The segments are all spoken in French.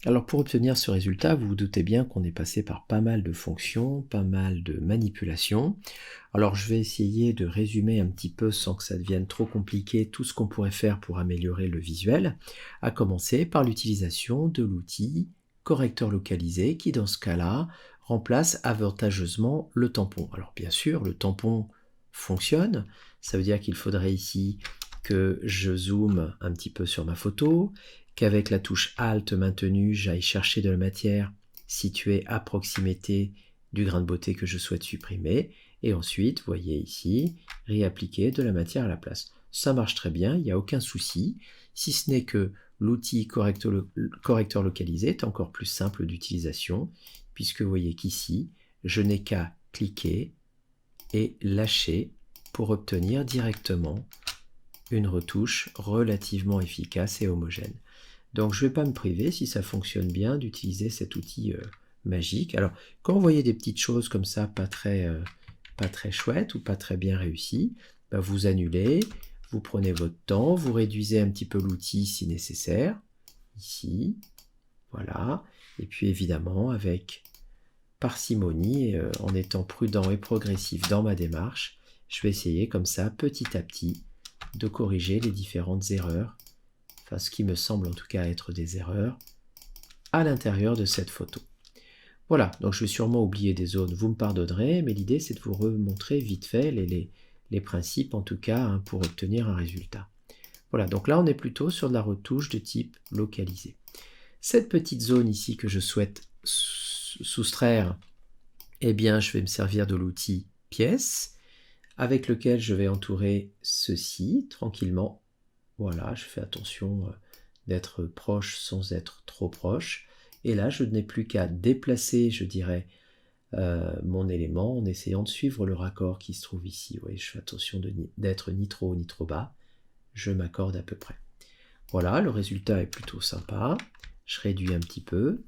Alors pour obtenir ce résultat, vous vous doutez bien qu'on est passé par pas mal de fonctions, pas mal de manipulations. Alors je vais essayer de résumer un petit peu sans que ça devienne trop compliqué tout ce qu'on pourrait faire pour améliorer le visuel, à commencer par l'utilisation de l'outil correcteur localisé qui dans ce cas-là remplace avantageusement le tampon. Alors bien sûr, le tampon fonctionne, ça veut dire qu'il faudrait ici que je zoome un petit peu sur ma photo, qu'avec la touche Alt maintenue, j'aille chercher de la matière située à proximité du grain de beauté que je souhaite supprimer, et ensuite, vous voyez ici, réappliquer de la matière à la place. Ça marche très bien, il n'y a aucun souci, si ce n'est que l'outil correcteur localisé est encore plus simple d'utilisation, puisque vous voyez qu'ici, je n'ai qu'à cliquer et lâcher pour obtenir directement une retouche relativement efficace et homogène. Donc je ne vais pas me priver, si ça fonctionne bien, d'utiliser cet outil magique. Alors quand vous voyez des petites choses comme ça, pas très chouettes ou pas très bien réussies, bah, vous annulez, vous prenez votre temps, vous réduisez un petit peu l'outil si nécessaire, ici, voilà, et puis évidemment avec parcimonie, en étant prudent et progressif dans ma démarche, je vais essayer comme ça, petit à petit, de corriger les différentes erreurs, enfin ce qui me semble en tout cas être des erreurs, à l'intérieur de cette photo. Voilà, donc je vais sûrement oublier des zones, vous me pardonnerez, mais l'idée c'est de vous remontrer vite fait les principes en tout cas hein, pour obtenir un résultat. Voilà, donc là on est plutôt sur de la retouche de type localisé. Cette petite zone ici que je souhaite soustraire, eh bien je vais me servir de l'outil pièce, avec lequel je vais entourer ceci tranquillement. Voilà, je fais attention d'être proche sans être trop proche. Et là, je n'ai plus qu'à déplacer, je dirais, mon élément en essayant de suivre le raccord qui se trouve ici. Vous voyez, je fais attention d'être ni trop haut ni trop bas. Je m'accorde à peu près. Voilà, le résultat est plutôt sympa. Je réduis un petit peu.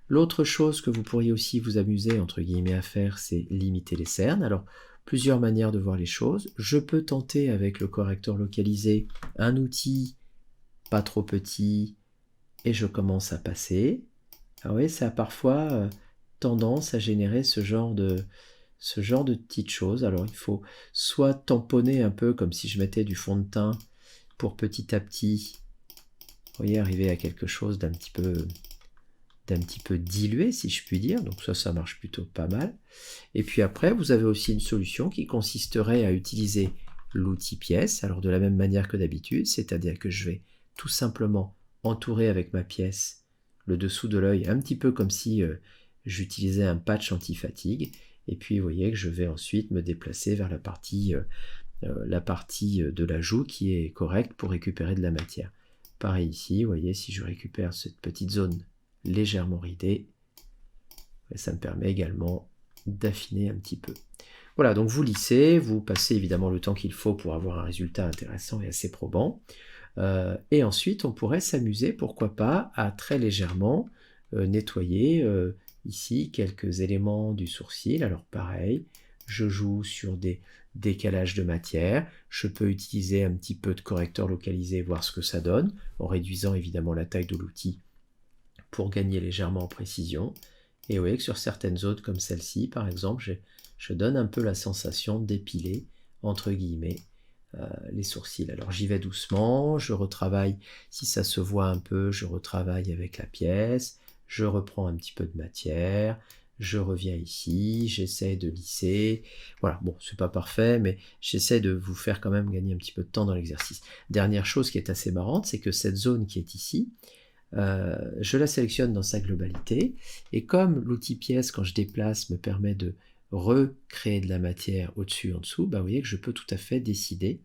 L'autre chose que vous pourriez aussi vous amuser, entre guillemets, à faire, c'est limiter les cernes. Alors, plusieurs manières de voir les choses. Je peux tenter avec le correcteur localisé un outil pas trop petit et je commence à passer. Ah oui, ça a parfois tendance à générer ce genre de petites choses. Alors il faut soit tamponner un peu comme si je mettais du fond de teint pour petit à petit, vous voyez, arriver à quelque chose d'un petit peu dilué, si je puis dire. Donc ça marche plutôt pas mal. Et puis après, vous avez aussi une solution qui consisterait à utiliser l'outil pièce, alors de la même manière que d'habitude, c'est-à-dire que je vais tout simplement entourer avec ma pièce le dessous de l'œil, un petit peu comme si j'utilisais un patch anti-fatigue, et puis vous voyez que je vais ensuite me déplacer vers la partie de la joue qui est correcte pour récupérer de la matière. Pareil ici, vous voyez, si je récupère cette petite zone légèrement ridée, ça me permet également d'affiner un petit peu. Voilà, donc vous lissez, vous passez évidemment le temps qu'il faut pour avoir un résultat intéressant et assez probant. Et ensuite, on pourrait s'amuser, pourquoi pas, à très légèrement nettoyer ici quelques éléments du sourcil. Alors pareil, je joue sur des décalages de matière. Je peux utiliser un petit peu de correcteur localisé, voir ce que ça donne, en réduisant évidemment la taille de l'outil pour gagner légèrement en précision. Et vous voyez que sur certaines zones comme celle-ci, par exemple, je donne un peu la sensation d'épiler, entre guillemets, les sourcils. Alors j'y vais doucement, je retravaille, si ça se voit un peu, je retravaille avec la pièce, je reprends un petit peu de matière, je reviens ici, j'essaie de lisser. Voilà, bon, c'est pas parfait, mais j'essaie de vous faire quand même gagner un petit peu de temps dans l'exercice. Dernière chose qui est assez marrante, c'est que cette zone qui est ici, je la sélectionne dans sa globalité, et comme l'outil pièce, quand je déplace, me permet de recréer de la matière au-dessus, en dessous, bah vous voyez que je peux tout à fait décider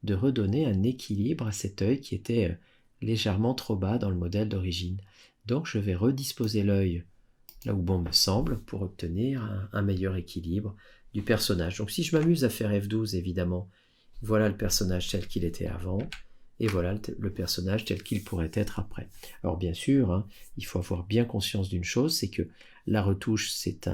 de redonner un équilibre à cet œil qui était légèrement trop bas dans le modèle d'origine. Donc je vais redisposer l'œil là où bon me semble pour obtenir un meilleur équilibre du personnage. Donc si je m'amuse à faire F12, évidemment, voilà le personnage tel qu'il était avant, et voilà le personnage tel qu'il pourrait être après. Alors bien sûr, hein, il faut avoir bien conscience d'une chose, c'est que la retouche, c'est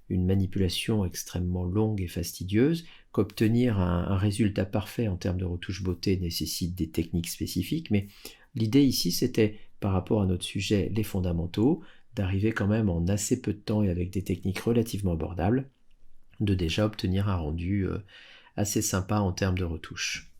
une manipulation extrêmement longue et fastidieuse, qu'obtenir un résultat parfait en termes de retouche beauté nécessite des techniques spécifiques, mais l'idée ici, c'était par rapport à notre sujet, les fondamentaux, d'arriver quand même en assez peu de temps et avec des techniques relativement abordables, de déjà obtenir un rendu assez sympa en termes de retouches.